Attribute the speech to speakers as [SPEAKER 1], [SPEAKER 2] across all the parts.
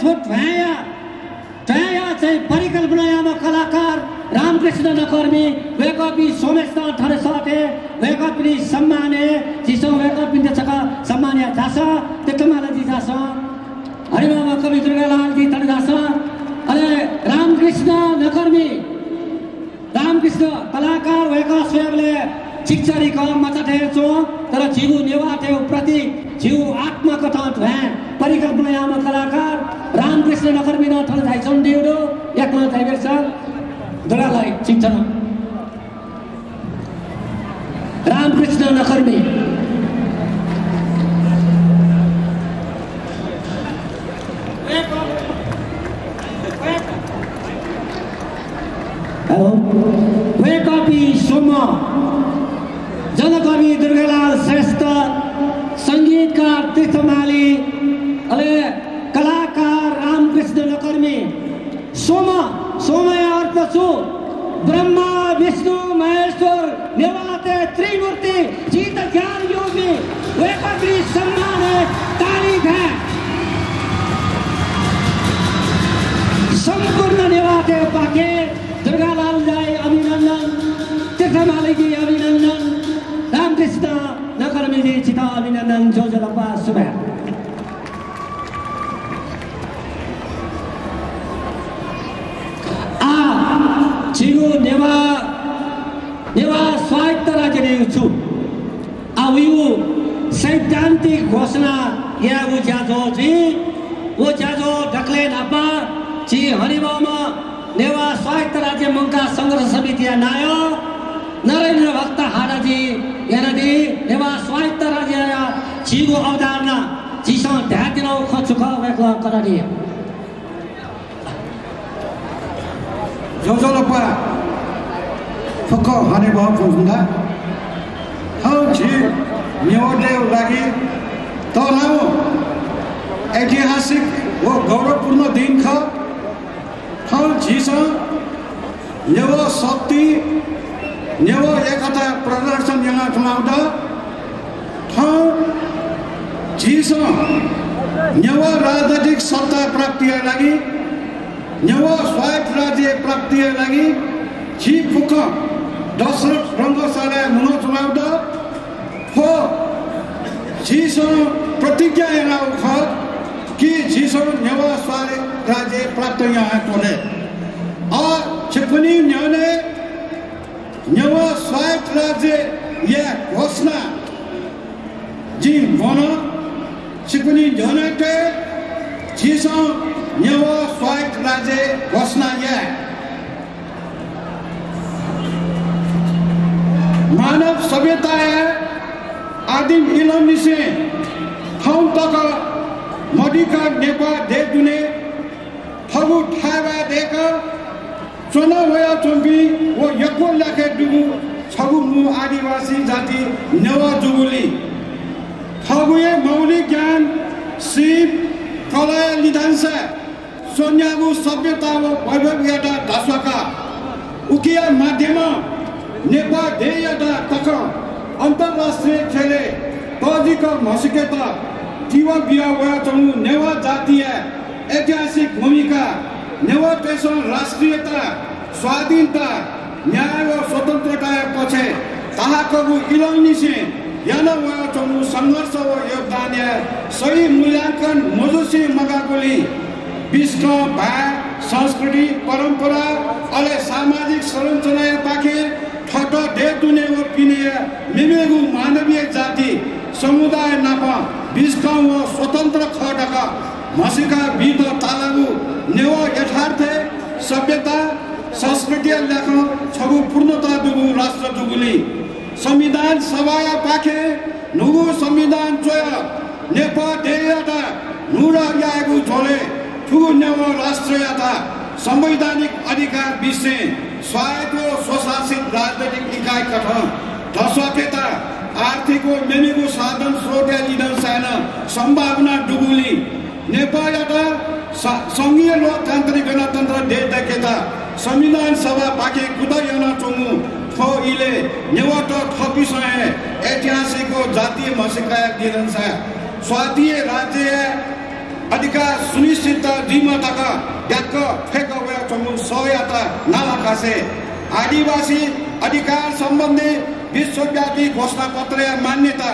[SPEAKER 1] thought भ्याया चाहिँ परिकल्पनायामा कलाकार रामकृष्ण नकर्मी वेकअपी सोमेशनाथ ठरेसाटे वेकअपी सम्माने जिसो वेकअपी त्यसका सम्मानिया जास त्यतमालाजी जास हरिबाबा कवि दुर्गालालजी तड जास अरे रामकृष्ण नकर्मी रामकृष्ण कलाकार वेका स्वयंले चिक्चरीको मचाठेचो तर जीव नेवाटे प्रति जीव आत्मकथा भ्या परिकल्पनायामा कलाकार रामकृष्ण नकर्मी न ठल थाइछन् दिउडो एकमा थाइबेछ दुरालाई चिक्छन् रामकृष्ण नकर्मी वेकअपी सोमा जनकवि दुर्गालाल श्रेष्ठ संगीतकार तीर्थमाली अले कलाकार रामकृष्ण नकर्मी सोमय अर्थ छु ब्रह्मा विष्णु महेश्वर नेवाते त्रिमूर्ति जीत ज्ञान योगी वेकअपी सम्मान तारीख है संपूर्ण नेवाते पाके दुर्गालाल जाई अभिनंदन तीर्थमाली जी अभिनंदन रामकृष्ण नकर्मी जी चिता अभिनंदन जोजलपा सुबह जिगो नेवा स्वायत्त राज्य ने छु आविउ सैद्धांतिक घोषणा या वो जाजो ढकले नापा ची हरिबामा नेवा स्वायत्त राज्य मंका संघर्ष समिति नायो नरेंद्र भक्त हाराजी यानदी नेवा स्वायत्त राज्य जिगो अवधारणा जिसो ध्यातिनो खचुख वेक्ला कराडी
[SPEAKER 2] जोजलपा फक हाने बहुत हुँदा हौ जी नेवादेव लागि तराउ ऐतिहासिक वो गौरवपूर्ण दिन ख हौ जीस नेवा शक्ति नेवा एकता प्रदर्शन यहाँ चुनाउँदा हौ जीस नेवा राजनीतिक सत्ता प्राप्ति लागि नेवा स्वायत्त राज्य प्राप्ति लागि जी फुक दशरथ रंगशाला मुनो चुनाउँदा हो जीसो प्रतिज्ञा यहाँ ख कि जीसो नेवा स्वायत्त राज्य प्राप्त यहाँ तोले और छिपनी न्याने नेवा स्वायत्त राज्य यह घोषणा जी बनो छिपनी न्याने के जीसो नेवा स्वायत्त राज्य घोषणा यह मानव सभ्यता है आदिम इलामी से हम तक मडिका नेपाल दे दुने फगु ठावा देका चुना होया चुंबी वो यको लाखे दुगु छगु मु आदिवासी जाति नेवा जुगुली फगुए मौलिक ज्ञान सिप कला लिदांसा सोन्यागु सभ्यता व वैभवयता दासका उकिया माध्यम नेपाल देयता तक अंतरराष्ट्रीय खेले तजिक मसिकेता जीवा बिया वया चंगु नेवा जातीय ऐतिहासिक भूमिका नेवा पेशा राष्ट्रीयता स्वाधीनता न्याय व स्वतंत्रता पछे ताहाकगु इलानी से याना वया चंगु संघर्ष व योगदान सही मूल्यांकन मजुसी मगाकुली विश्व भाग संस्कृति परंपरा अले सामाजिक संरचना पाखे ठट दे दुने व पिने मिमेगु मानवीय जाति समुदाय नापा विश्व व स्वतंत्र खडका मसिका बीत तालागु नेवा यथार्थ सभ्यता संस्कृति लेख छगु पूर्णता दुगु राष्ट्र दुगुली संविधान सभाया पाखे नुगु संविधान जोय नेपाल देयता नुरा यागु झोले ठुगु नेवा राष्ट्रियता संवैधानिक अधिकार विषय स्वायत्त स्वशासित राजनीतिक इकाई गठन दशकेता आर्थिक व मेनिगु साधन स्रोत लिदन साना संभावना डुगुली नेपाल संघीय लोकतान्त्रिक गणतन्त्र देश देखेता संविधान सभा पाके कुदयना चोंगु थो इले नेवाटो थपिसय ऐतिहासिक जातीय मसिकाय दिदन सा स्वातीय राज्य अधिकार सुनिश्चित जिम्मा तक याक फेक हुए चमु सहायता नालाकासे आदिवासी अधिकार सम्बन्धी विश्वव्यापी घोषणा पत्र मान्यता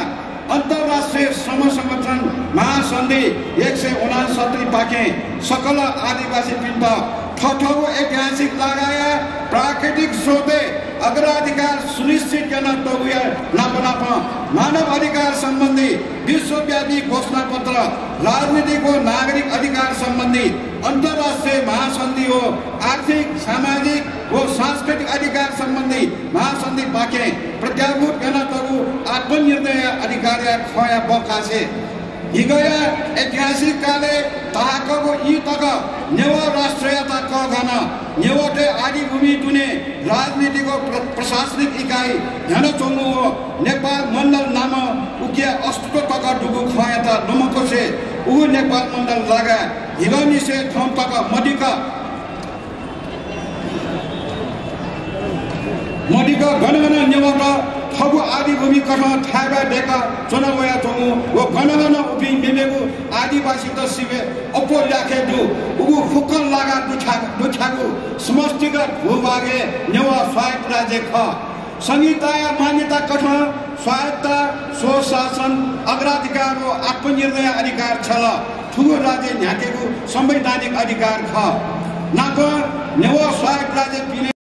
[SPEAKER 2] अंतर्राष्ट्रीय संगठन महासंधि 169 पाके सकल आदिवासी पिण्ड ठठो ऐतिहासिक लगाया प्राकृतिक स्रोते अग्राधिकार सुनिश्चित गर्न तगुया नाप मानव अधिकार सम्बन्धी विश्वव्यापी घोषणा पत्र राजनीतिक व नागरिक अधिकार सम्बन्धी अंतर्राष्ट्रीय महासंधि हो आर्थिक सामाजिक व सांस्कृतिक अधिकार सम्बन्धी महासंधि पाके प्रत्याभूत गर्न तगु आत्मनिर्णय अधिकार खया बकासे हिगया ऐतिहासिक काले ताकको यी तक नेवा राष्ट्रियता क गन नेवटे आदि भूमि दुने राजनीतिक प्रशासनिक इकाई ध्यान चोंगु हो नेपाल मण्डल नाम उकिया अस्तित्व तक डुगु खयाता नमकोसे उ नेपाल मण्डल लगा हिगनी से थम तक मदिका गणगण नेवटा थगु आदि भूमि कठ थाबा देखा चुनावया चोंगु वो गणगण उभि मेमेगु आदिवासी त सिबे अपो लाखे दु उगु फुकल लागा दुछागु समष्टिगत भूभागे नेवा स्वायत्त राज्य ख संहिता मान्यता कठ स्वायत्त स्वशासन अग्राधिकार व आत्मनिर्णय अधिकार छल ठुलो राज्य न्याकेगु संवैधानिक अधिकार ख नाक नेवा स्वायत्त राज्य